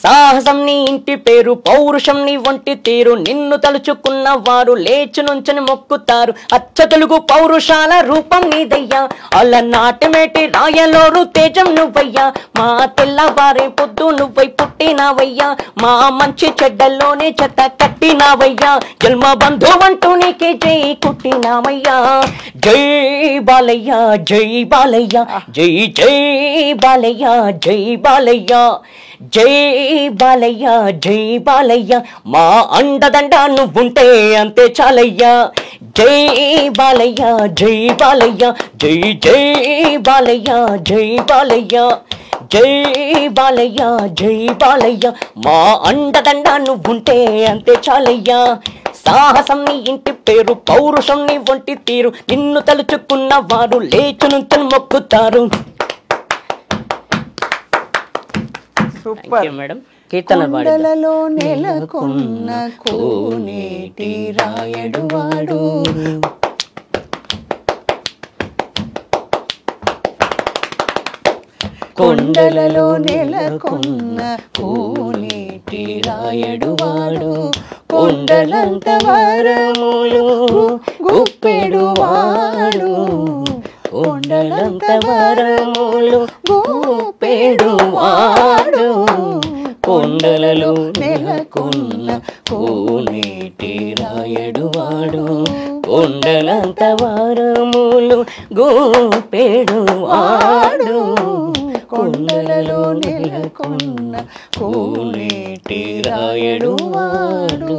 సాహసం నీ ఇంటి పేరు, పౌరుషం నీ వంటి తీరు, నిన్ను తలుచుకున్న వారు లేచి నుంచని మొక్కుతారు. అచ్చ తెలుగు పౌరుషాల రూపం నీదయ్యా, అలనాటిమేటి రాయలోరు తేజం నువ్వయ్యా. మా తెల్లవారే పొద్దు నువ్వై పుట్టినావయ్యా, మా మంచి చెడ్డల్లోనే చెత్త కట్టినావయ్యా. జన్మ బంధువంటూ నీకే జై కుట్టినామయ్యా. జై బాలయ్య జై బాలయ్య, జై జై బాలయ్య జై బాలయ్య, జై బాలయ్య జై బాలయ్య. మా అండదండ నువ్వుంటే అంతే చాలయ్యా. జై బాలయ్య జై బాలయ్య, జై జై బాలయ్య జై బాలయ్య, జై బాలయ్య జై బాలయ్య. మా అండదండ నువ్వుంటే అంతే చాలయ్యా. సాహసం నీ ఇంటి పేరు, పౌరుషం నీ వంటి తీరు, నిన్ను తలుచుకున్న వారు లేచి నుంచని మొక్కుతారు. మేడం కొండలలో నెలకొన్న కోనేటి రాయడు వాడు, కొండలలో నెలకొన్న కోనేటి రాయడు వాడు, కొండలంత వరములు గుప్పెడు వాడు, కొండలంత వరములు గుప్పెడు వాడు, కొండలలో నెలకొన్న కోనేటి రాయడు వాడు, కొండలంత వరములు గుప్పెడు వాడు, కొండలలో నెలకొన్న కోనేటి రాయడు వాడు.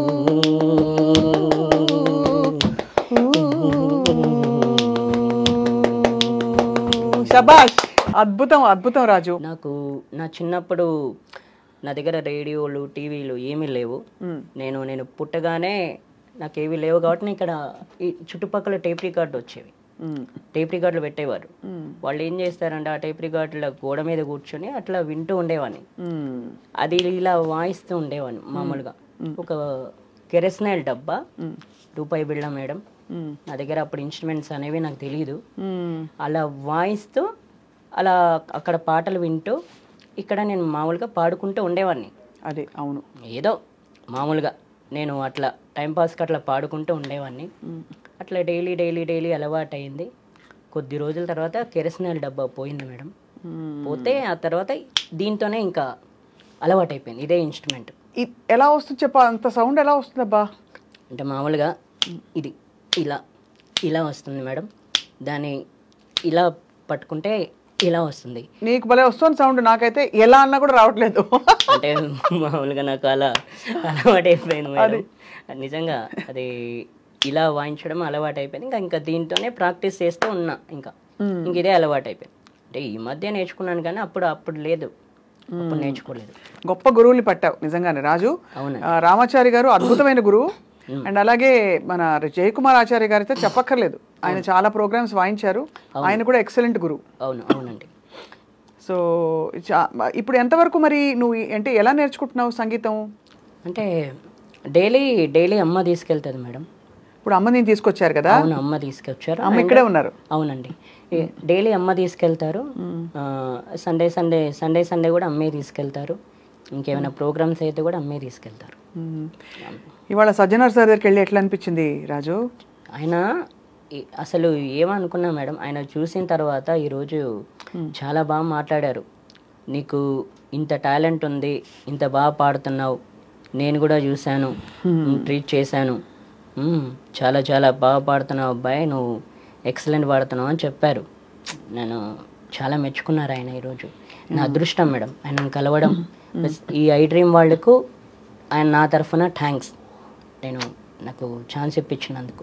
శభాష్, అద్భుతం అద్భుతం రాజు. నాకు నా చిన్నప్పుడు నా దగ్గర రేడియోలు టీవీలు ఏమీ లేవు. నేను పుట్టగానే నాకు ఏవి లేవు కాబట్టి ఇక్కడ ఈ చుట్టుపక్కల టేప్ రికార్డు వచ్చేవి, టేప్ రికార్డులు పెట్టేవారు. వాళ్ళు ఏం చేస్తారంటే ఆ టేప్ రికార్డుల గోడ మీద కూర్చొని అట్లా వింటూ ఉండేవాడిని. అది ఇలా వాయిస్తూ ఉండేవాడిని. మామూలుగా ఒక కెరస్నాయిల్ డబ్బా, రూపాయి బిళ్ళ మేడం. నా దగ్గర అప్పుడు ఇన్స్ట్రుమెంట్స్ అనేవి నాకు తెలియదు. అలా వాయిస్తూ అలా అక్కడ పాటలు వింటూ ఇక్కడ నేను మామూలుగా పాడుకుంటూ ఉండేవాడిని. అదే అవును, ఏదో మామూలుగా నేను అట్లా టైంపాస్కి అట్లా పాడుకుంటూ ఉండేవాడిని. అట్లా డైలీ అలవాటు అయింది. కొద్ది రోజుల తర్వాత కెరస్నాయిల్ డబ్బా పోయింది మేడం. పోతే ఆ తర్వాత దీంతోనే ఇంకా అలవాటు అయిపోయింది. ఇదే ఇన్స్ట్రుమెంట్. ఎలా వస్తుంది చెప్ప, అంత సౌండ్ ఎలా వస్తుంది అబ్బా? అంటే మామూలుగా ఇది ఇలా ఇలా వస్తుంది మేడం. దాన్ని ఇలా పట్టుకుంటే ఇలా వస్తుంది. నీకు భలే వస్తుంది సౌండ్, నాకైతే ఎలా అన్నా కూడా రావట్లేదు. అంటే మామూలుగా నాకు అలా అలవాటు అయిపోయింది మేడం. నిజంగా అది ఇలా వాయించడం అలవాటు అయిపోయింది. ఇంకా దీంతోనే ప్రాక్టీస్ చేస్తూ ఉన్నా. ఇంక ఇదే అలవాటు అయిపోయింది. అంటే ఈ మధ్య నేర్చుకున్నాను కానీ అప్పుడు లేదు, అప్పుడు నేర్చుకోలేదు. గొప్ప గురువుని పట్టావు నిజంగానే రాజు. అవును, రామాచారి గారు అద్భుతమైన గురువు. అండ్ అలాగే మన జయకుమార్ ఆచార్య గారు అయితే చెప్పక్కర్లేదు, ఆయన చాలా ప్రోగ్రామ్స్ వాయించారు. ఆయన కూడా ఎక్సలెంట్ గురువు. అవునండి. సో ఇప్పుడు ఎంతవరకు మరి నువ్వు అంటే ఎలా నేర్చుకుంటున్నావు సంగీతం? అంటే డైలీ అమ్మ తీసుకెళ్తుంది మేడం. ఇప్పుడు అమ్మ నేను తీసుకొచ్చారు కదా? అవును, అమ్మ తీసుకొచ్చారు. అమ్మ ఇక్కడే ఉన్నారు. అవునండి, డైలీ అమ్మ తీసుకెళ్తారు. సండే కూడా అమ్మే తీసుకెళ్తారు. ఇంకేమైనా ప్రోగ్రామ్స్ అయితే కూడా అమ్మే తీసుకెళ్తారు. ఇవాళ సజ్జనార్ సార్ దగ్గరికి వెళ్ళి ఎట్లా అనిపించింది రాజు? ఆయన అసలు ఏమనుకున్నా మేడం, ఆయన చూసిన తర్వాత ఈరోజు చాలా బాగా మాట్లాడారు. నీకు ఇంత టాలెంట్ ఉంది, ఇంత బాగా పాడుతున్నావు, నేను కూడా చూశాను, ట్రీట్ చేశాను, చాలా చాలా బాగా పాడుతున్నావు అబ్బాయి, నువ్వు ఎక్సలెంట్ పాడుతున్నావు అని చెప్పారు. నేను చాలా మెచ్చుకున్నారు ఆయన ఈరోజు. నా అదృష్టం మేడం ఆయనను కలవడం. ఈ ఐ డ్రీమ్ వాళ్ళకు ఆయన నా తరఫున థ్యాంక్స్, నాకు ఛాన్స్ ఇప్పించినందుకు.